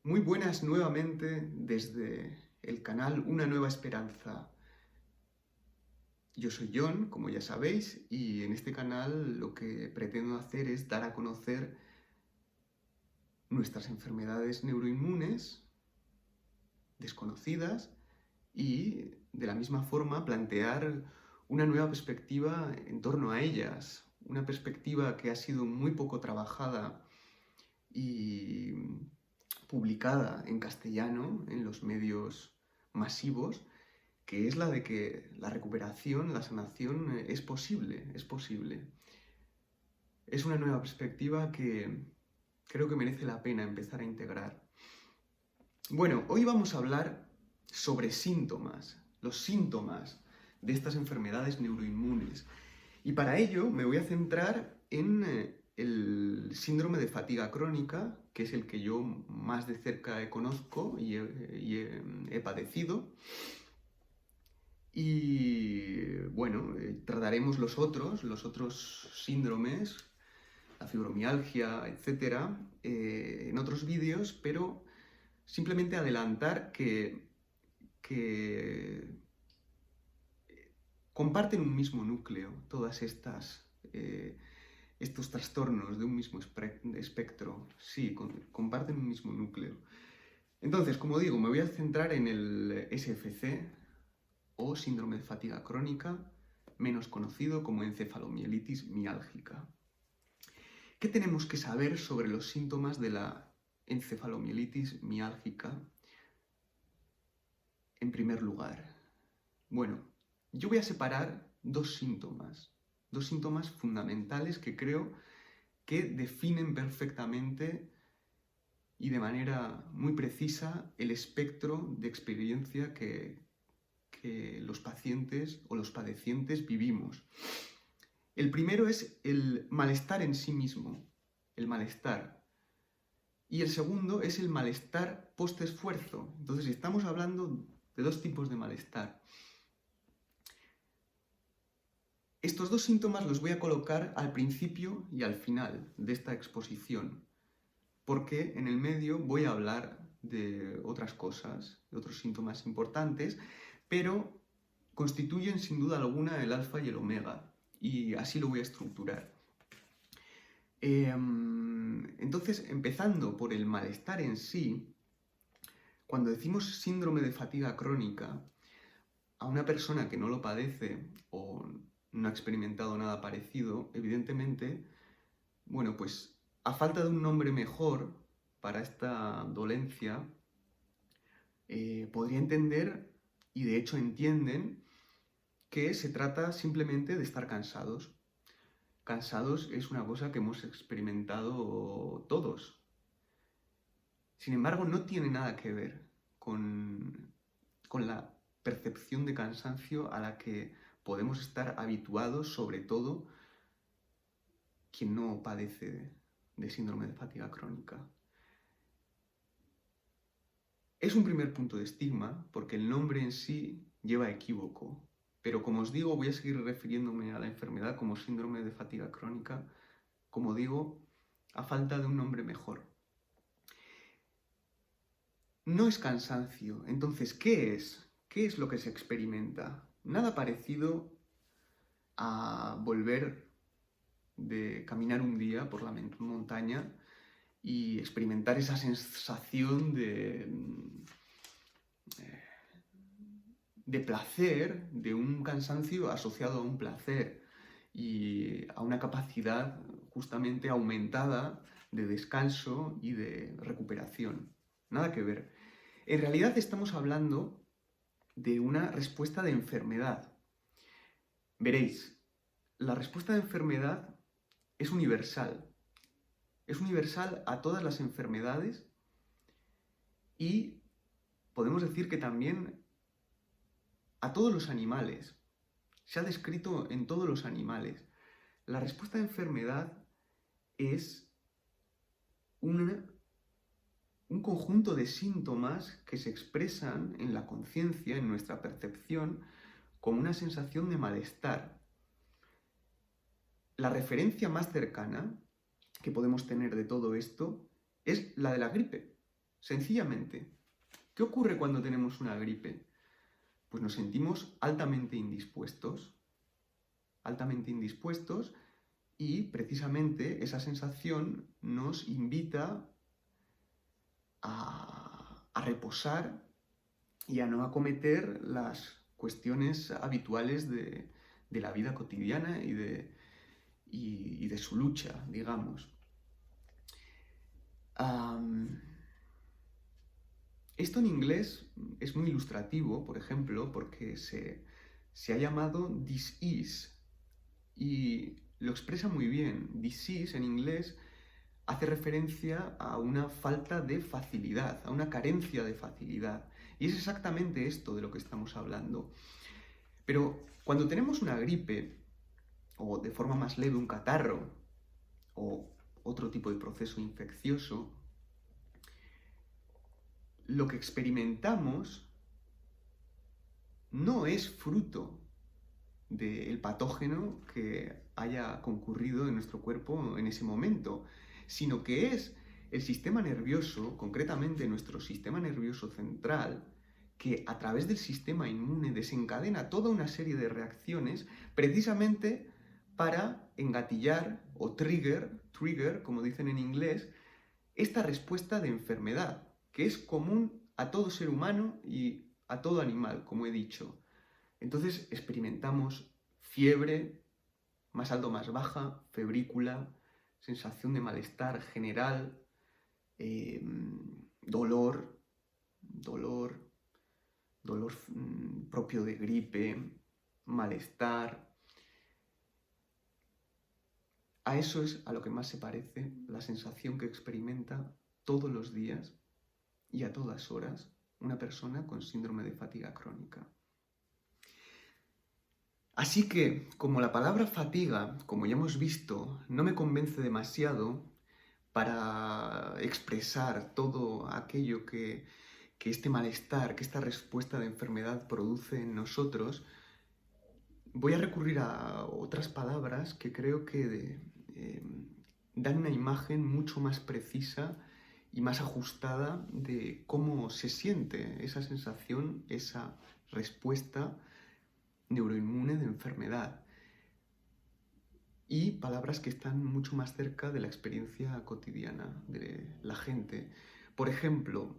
Muy buenas nuevamente desde el canal Una Nueva Esperanza. Yo soy John, como ya sabéis, y en este canal lo que pretendo hacer es dar a conocer nuestras enfermedades neuroinmunes desconocidas y de la misma forma plantear una nueva perspectiva en torno a ellas, una perspectiva que ha sido muy poco trabajada y publicada en castellano en los medios masivos, que es la de que la recuperación, la sanación es posible, es posible. Es una nueva perspectiva que creo que merece la pena empezar a integrar. Bueno, hoy vamos a hablar sobre síntomas, los síntomas de estas enfermedades neuroinmunes. Y para ello me voy a centrar en el síndrome de fatiga crónica, que es el que yo más de cerca conozco y he padecido. Y bueno, trataremos los otros síndromes, la fibromialgia, etcétera, en otros vídeos, pero simplemente adelantar que comparten un mismo núcleo todas estos trastornos de un mismo espectro. Sí, comparten un mismo núcleo. Entonces, como digo, me voy a centrar en el SFC, o síndrome de fatiga crónica, menos conocido como encefalomielitis miálgica. ¿Qué tenemos que saber sobre los síntomas de la encefalomielitis miálgica? En primer lugar, bueno, yo voy a separar dos síntomas fundamentales que creo que definen perfectamente y de manera muy precisa el espectro de experiencia que los pacientes o los padecientes vivimos. El primero es el malestar en sí mismo, el malestar. Y el segundo es el malestar post-esfuerzo. Entonces estamos hablando de dos tipos de malestar. Estos dos síntomas los voy a colocar al principio y al final de esta exposición, porque en el medio voy a hablar de otras cosas, de otros síntomas importantes, pero constituyen sin duda alguna el alfa y el omega, y así lo voy a estructurar. Entonces, empezando por el malestar en sí, cuando decimos síndrome de fatiga crónica, a una persona que no lo padece o no ha experimentado nada parecido, evidentemente, bueno, pues a falta de un nombre mejor para esta dolencia, podría entender, y de hecho entienden, que se trata simplemente de estar cansados. Cansados es una cosa que hemos experimentado todos. Sin embargo, no tiene nada que ver con la percepción de cansancio a la que podemos estar habituados, sobre todo quien no padece de síndrome de fatiga crónica. Es un primer punto de estigma porque el nombre en sí lleva equívoco, pero como os digo, voy a seguir refiriéndome a la enfermedad como síndrome de fatiga crónica, como digo, a falta de un nombre mejor. No es cansancio, entonces, ¿qué es? ¿Qué es lo que se experimenta? Nada parecido a volver de caminar un día por la montaña y experimentar esa sensación de placer, de un cansancio asociado a un placer y a una capacidad justamente aumentada de descanso y de recuperación. Nada que ver. En realidad estamos hablando de una respuesta de enfermedad. Veréis, la respuesta de enfermedad es universal. Es universal a todas las enfermedades y podemos decir que también a todos los animales. Se ha descrito en todos los animales. La respuesta de enfermedad es un conjunto de síntomas que se expresan en la conciencia, en nuestra percepción, como una sensación de malestar. La referencia más cercana que podemos tener de todo esto es la de la gripe. Sencillamente, ¿qué ocurre cuando tenemos una gripe? Pues nos sentimos altamente indispuestos, y precisamente esa sensación nos invita a reposar y a no acometer las cuestiones habituales de la vida cotidiana y de su lucha, digamos. Esto en inglés es muy ilustrativo, por ejemplo, porque se ha llamado dis-ease y lo expresa muy bien. Dis-ease en inglés hace referencia a una falta de facilidad, a una carencia de facilidad. Y es exactamente esto de lo que estamos hablando. Pero cuando tenemos una gripe, o de forma más leve un catarro, o otro tipo de proceso infeccioso, lo que experimentamos no es fruto del patógeno que haya concurrido en nuestro cuerpo en ese momento, sino que es el sistema nervioso, concretamente nuestro sistema nervioso central, que a través del sistema inmune desencadena toda una serie de reacciones precisamente para engatillar o trigger, como dicen en inglés, esta respuesta de enfermedad, que es común a todo ser humano y a todo animal, como he dicho. Entonces experimentamos fiebre, más alto, más baja, febrícula, sensación de malestar general, dolor propio de gripe, malestar. A eso es a lo que más se parece la sensación que experimenta todos los días y a todas horas una persona con síndrome de fatiga crónica. Así que, como la palabra fatiga, como ya hemos visto, no me convence demasiado para expresar todo aquello que este malestar, que esta respuesta de enfermedad produce en nosotros, voy a recurrir a otras palabras que creo que dan una imagen mucho más precisa y más ajustada de cómo se siente esa sensación, esa respuesta neuroinmune de enfermedad. Y palabras que están mucho más cerca de la experiencia cotidiana de la gente. Por ejemplo,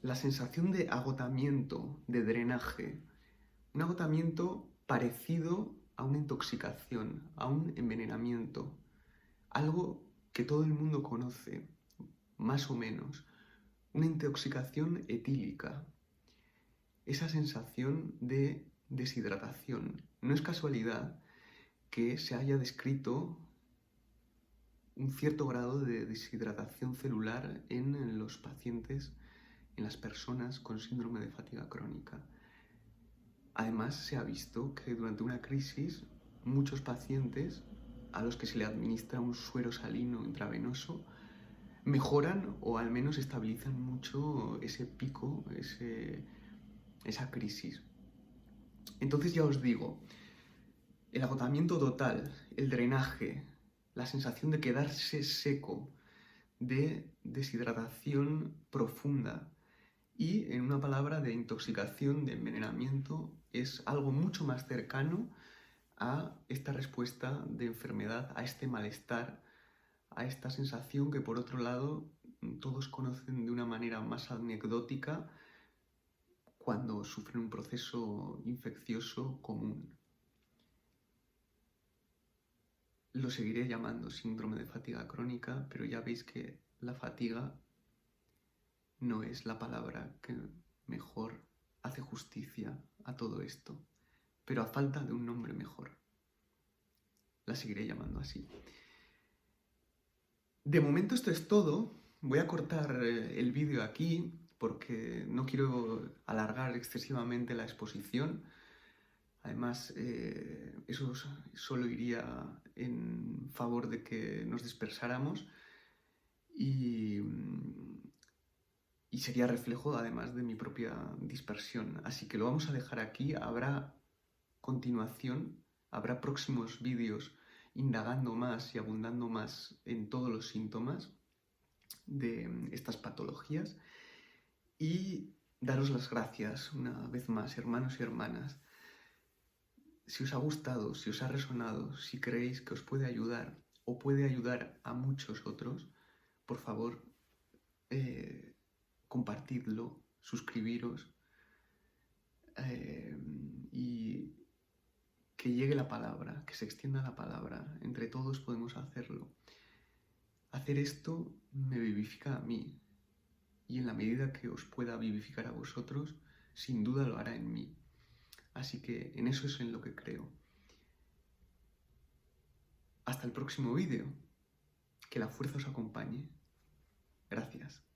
la sensación de agotamiento, de drenaje. Un agotamiento parecido a una intoxicación, a un envenenamiento. Algo que todo el mundo conoce, más o menos. Una intoxicación etílica. Esa sensación de deshidratación. No es casualidad que se haya descrito un cierto grado de deshidratación celular en los pacientes, en las personas con síndrome de fatiga crónica. Además, se ha visto que durante una crisis muchos pacientes a los que se le administra un suero salino intravenoso mejoran o al menos estabilizan mucho ese pico, esa crisis. Entonces ya os digo, el agotamiento total, el drenaje, la sensación de quedarse seco, de deshidratación profunda y, en una palabra, de intoxicación, de envenenamiento, es algo mucho más cercano a esta respuesta de enfermedad, a este malestar, a esta sensación que, por otro lado, todos conocen de una manera más anecdótica cuando sufren un proceso infeccioso común. Lo seguiré llamando síndrome de fatiga crónica, pero ya veis que la fatiga no es la palabra que mejor hace justicia a todo esto, pero a falta de un nombre mejor. La seguiré llamando así. De momento esto es todo. Voy a cortar el vídeo aquí porque no quiero alargar excesivamente la exposición. Además, eso solo iría en favor de que nos dispersáramos y sería reflejo además de mi propia dispersión. Así que lo vamos a dejar aquí. Habrá continuación, habrá próximos vídeos indagando más y abundando más en todos los síntomas de estas patologías y daros las gracias una vez más, hermanos y hermanas. Si os ha gustado, si os ha resonado, si creéis que os puede ayudar o puede ayudar a muchos otros, por favor, compartidlo, suscribiros y que llegue la palabra, que se extienda la palabra. Entre todos podemos hacerlo. Hacer esto me vivifica a mí y en la medida que os pueda vivificar a vosotros, sin duda lo hará en mí. Así que en eso es en lo que creo. Hasta el próximo vídeo. Que la fuerza os acompañe. Gracias.